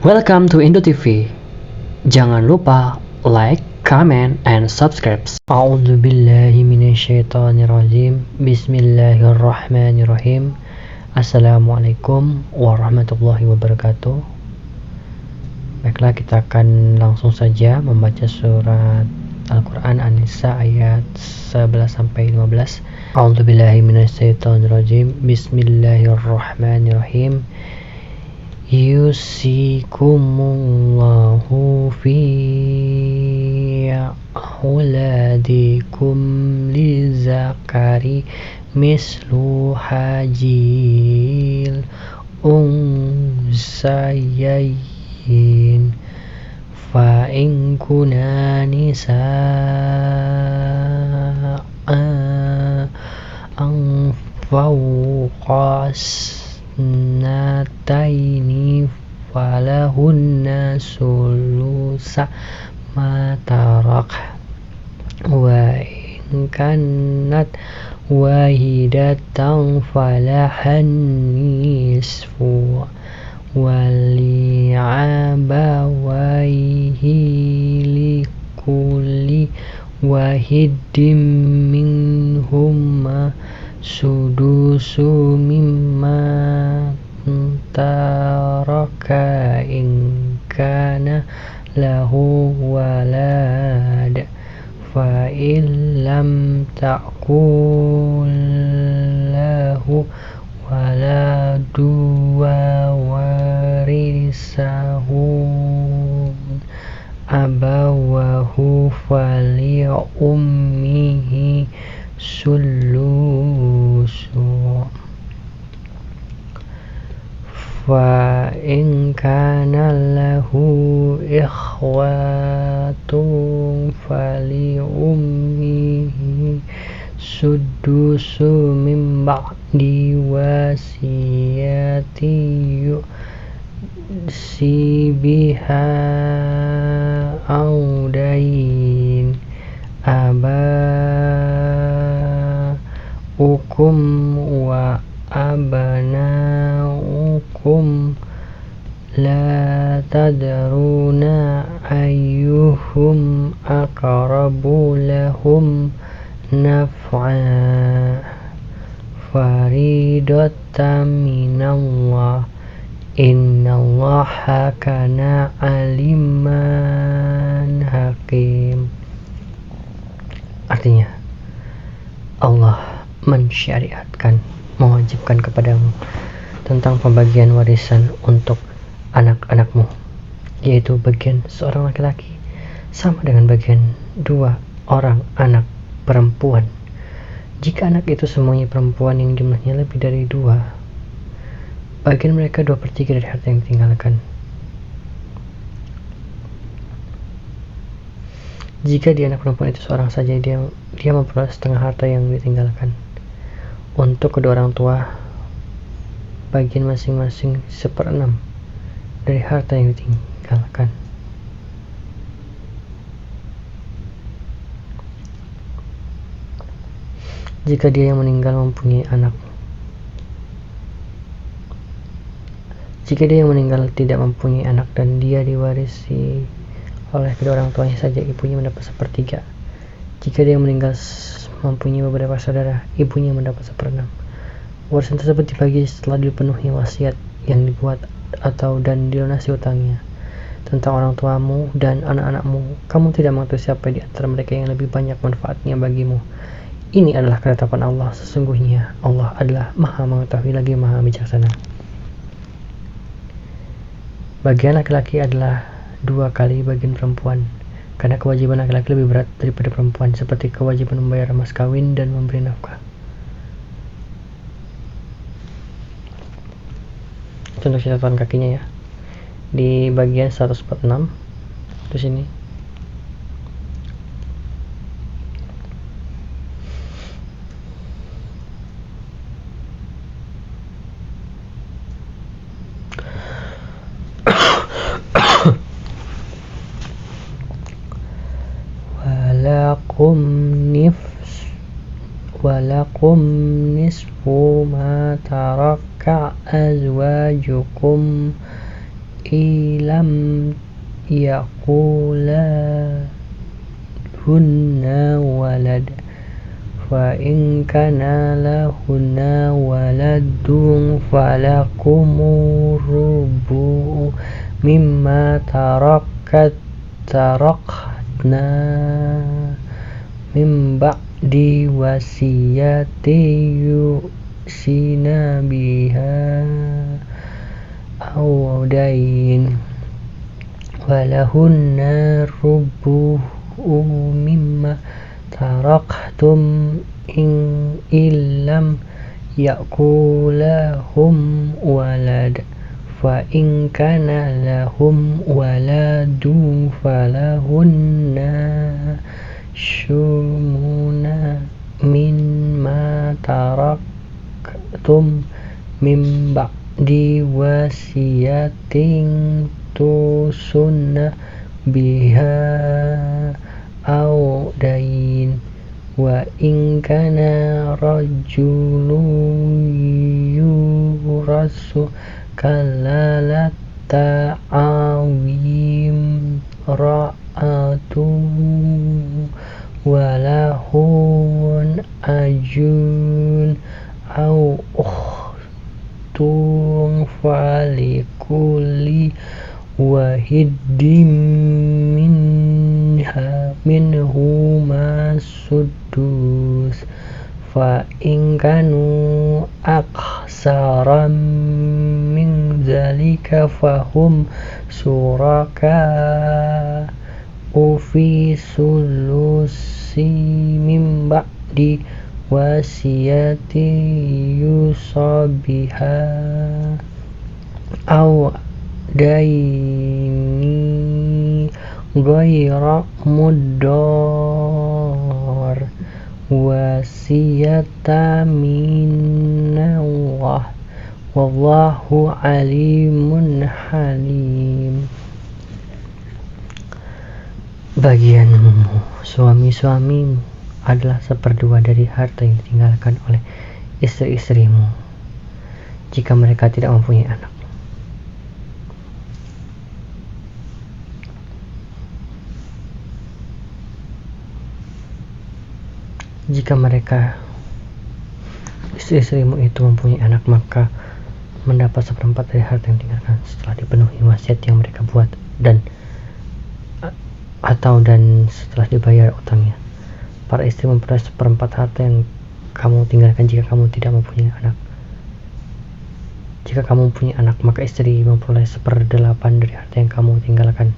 Welcome to Indo TV. Jangan lupa like, comment, and subscribe. A'udzu billahi minasyaitonir rajim. Bismillahirrahmanirrahim. Assalamualaikum warahmatullahi wabarakatuh. Baiklah, kita akan langsung saja membaca surat Al-Quran An-Nisa ayat 11 sampai 15. A'udzu billahi minasyaitonir rajim. Bismillahirrahmanirrahim. Yusikumullahu fi auladikum lizakari mislu hajil unsayayin fa in kuna nisaa an fawqas nataini falahunna sulusa matarak wa in kanat wahidatan falahan nisfu wali'abawaihi likulli wahidin minhumma sudusu mimma taraka in kana lahu walad fa in lam ta'kul lahu waladu wa warisahu abawahu fali ummihi sulusu fa in kana lahu ikhwatun fali ummihi sudusu min ba'di wasiyati yusi biha audain abaukum wa abanaukum la tadruna ayyuhum aqrabu lahum naf'a faridatan minallah innallaha kana aliman hakim. Artinya, Allah mensyariatkan, mewajibkan kepadamu tentang pembagian warisan untuk anak-anakmu, yaitu bagian seorang laki-laki sama dengan bagian dua orang anak perempuan. Jika anak itu semuanya perempuan yang jumlahnya lebih dari dua, bagian mereka 2/3 dari harta yang ditinggalkan. Jika dia anak perempuan itu seorang saja, dia memperoleh setengah harta yang ditinggalkan. Untuk kedua orang tua, bagian masing-masing 1/6 dari harta yang ditinggalkan. Jika dia yang meninggal mempunyai anak, jika dia yang meninggal tidak mempunyai anak dan dia diwarisi oleh kedua orang tuanya saja, ibunya mendapat 1/3. Jika dia yang meninggal mempunyai beberapa saudara, ibunya mendapat 1/6. Warisan tersebut dibagi setelah dipenuhi wasiat yang dibuat dan dilunasi utangnya. Tentang orang tuamu dan anak-anakmu, kamu tidak mengetahui siapa di antara mereka yang lebih banyak manfaatnya bagimu. Ini adalah ketetapan Allah. Sesungguhnya Allah adalah Maha mengetahui lagi Maha bijaksana. Bagian laki-laki adalah 2 kali bagian perempuan, karena kewajiban laki-laki lebih berat daripada perempuan, seperti kewajiban membayar mas kawin dan memberi nafkah. Untuk catatan kakinya ya, di bagian 146 di sini. walakum nisfu ma taraka azwajukum ilam yaqula hunna walad fa in kana lahunna waladun falakumur rubu mimma tarakna min ba'di wasiyati yusina biha aw dain walahunna rubu mimma taraktum in illam yakulahum walad fa in kana lahum waladun falahunna shumuna mimma taraktum min ba'di wasiyatin tusunna biha aw dain wa in kana rajulun yurasu kalalata awim ra'atu walahun ajun aw ukhtun falikuli wahidin minhuma sudus fa in kanu aksara min zalika fahum suraka fi sulusi min ba'di wasiyati yusabiha aw daini ghayra muddar wasiyata minallah wallahu alimun halim. Bagianmu, suami-suamimu adalah seperdua dari harta yang ditinggalkan oleh istri-istrimu jika mereka tidak mempunyai anak. Jika mereka istri-istrimu itu mempunyai anak, maka mendapat seperempat dari harta yang ditinggalkan setelah dipenuhi wasiat yang mereka buat dan setelah dibayar utangnya. Para istri memperoleh seperempat harta yang kamu tinggalkan jika kamu tidak mempunyai anak. Jika kamu mempunyai anak, maka istri memperoleh 1/8 dari harta yang kamu tinggalkan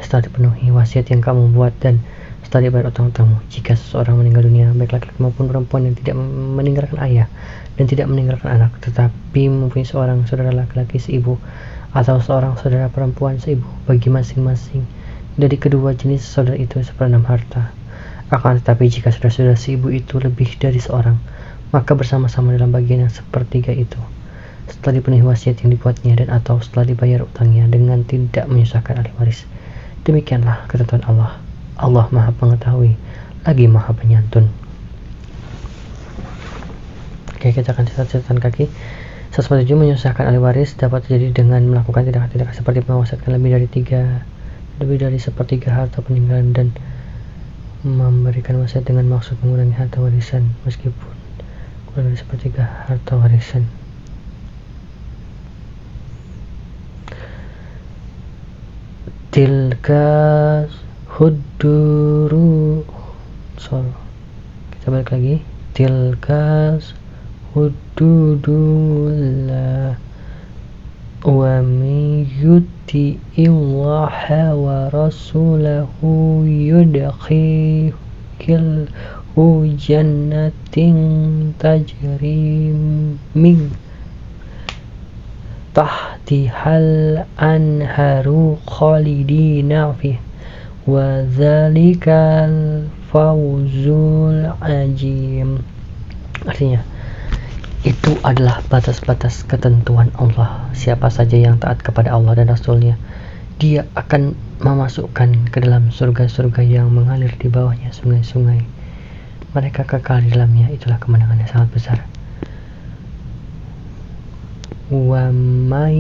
setelah dipenuhi wasiat yang kamu buat dan setelah dibayar utang-utangmu. Jika seseorang meninggal dunia, baik laki-laki maupun perempuan yang tidak meninggalkan ayah dan tidak meninggalkan anak, tetapi mempunyai seorang saudara laki-laki seibu atau seorang saudara perempuan seibu, bagi masing-masing dari kedua jenis saudara itu 1/6 harta. Akan tetapi jika saudara-saudara seibu itu lebih dari seorang, maka bersama-sama dalam bagian yang 1/3 itu setelah dipenuhi wasiat yang dibuatnya dan atau setelah dibayar utangnya dengan tidak menyusahkan ahli waris. Demikianlah ketentuan Allah. Allah Maha Pengetahui lagi Maha Penyantun. Oke, kita akan catatan kaki. 147 menyusahkan ahli waris dapat terjadi dengan melakukan tindakan-tindakan seperti mewasiatkan lebih dari 1/3 harta peninggalan dan memberikan wasiat dengan maksud mengurangi harta warisan meskipun kurang dari 1/3 harta warisan. Tilka huduru kita balik lagi. Tilka hududullah wa may yuti'illaha wa rasulahu yudkhilhu jannatin tajri min tahtihal anharu khalidina fiha wa dzalikal fawzul ajim. Artinya, itu adalah batas-batas ketentuan Allah. Siapa saja yang taat kepada Allah dan Rasul-Nya, Dia akan memasukkan ke dalam surga-surga yang mengalir di bawahnya sungai-sungai. Mereka kekal di dalamnya. Itulah kemenangan yang sangat besar. wa may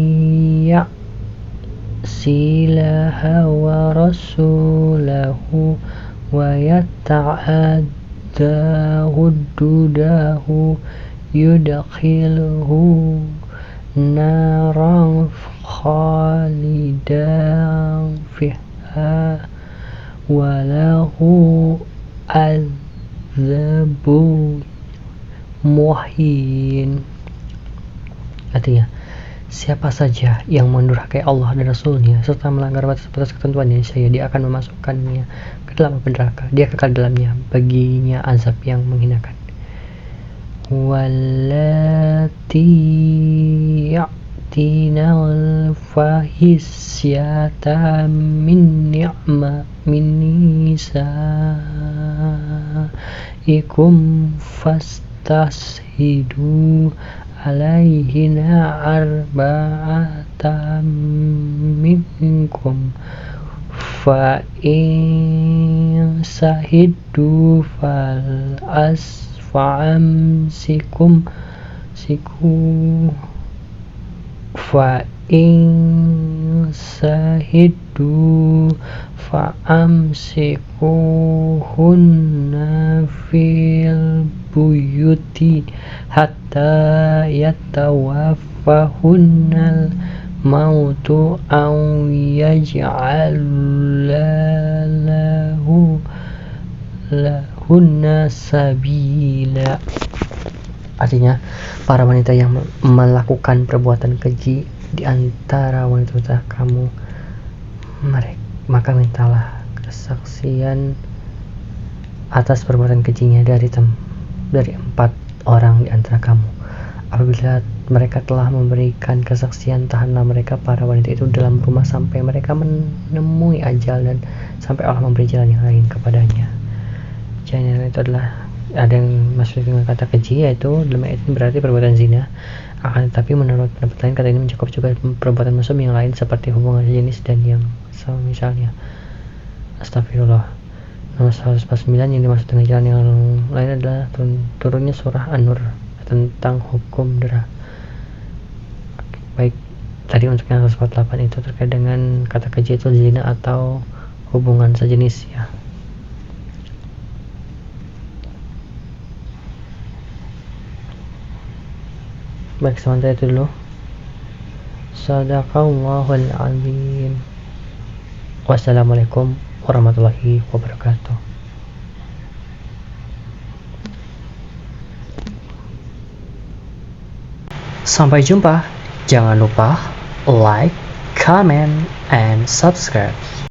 ya'sillaha wa rasulahu wa yata'adda hududahu yudkhilhu naran khalidan fiha walahu azabun muhin. Artinya, siapa saja yang mendurhakai Allah dan Rasulnya serta melanggar batas-batas ketentuannya, niscaya dia akan memasukkannya ke dalam api neraka. Dia kekal dalamnya, baginya azab yang menghinakan. Wallati ya'tinal fahisyata min nisaikum fastashidu alaihina arba'atan minkum fa in sahiddu fa'amsikum fa in sahiddu fa'amsikuhunna fil buyuti hatta yatawaffahunnal mautu aw lahunna sabila. Artinya, para wanita yang melakukan perbuatan keji di antara wanita kamu, maka mintalah kesaksian atas perbuatan kejinya dari 4 orang di antara kamu. Apabila mereka telah memberikan kesaksian, tahanlah mereka para wanita itu dalam rumah sampai mereka menemui ajal dan sampai Allah memberi jalan yang lain kepadanya. Jalan itu adalah, ada yang maksud dengan kata keji, yaitu dalam ayat ini berarti perbuatan zina. Akan tetapi menurut pendapat lain, kata ini mencakup juga perbuatan mesum yang lain seperti hubungan sejenis dan yang misalnya. Astagfirullah. Nomor 149 yang dimaksud dengan jalan yang lain adalah turunnya surah An-Nur tentang hukum dera. Baik, tadi untuk yang 148 itu terkait dengan kata keji itu zina atau hubungan sejenis ya. Baik, sementara itu dulu. Sadaqallahul azim. Wassalamualaikum warahmatullahi wabarakatuh. Sampai jumpa. Jangan lupa like, comment, and subscribe.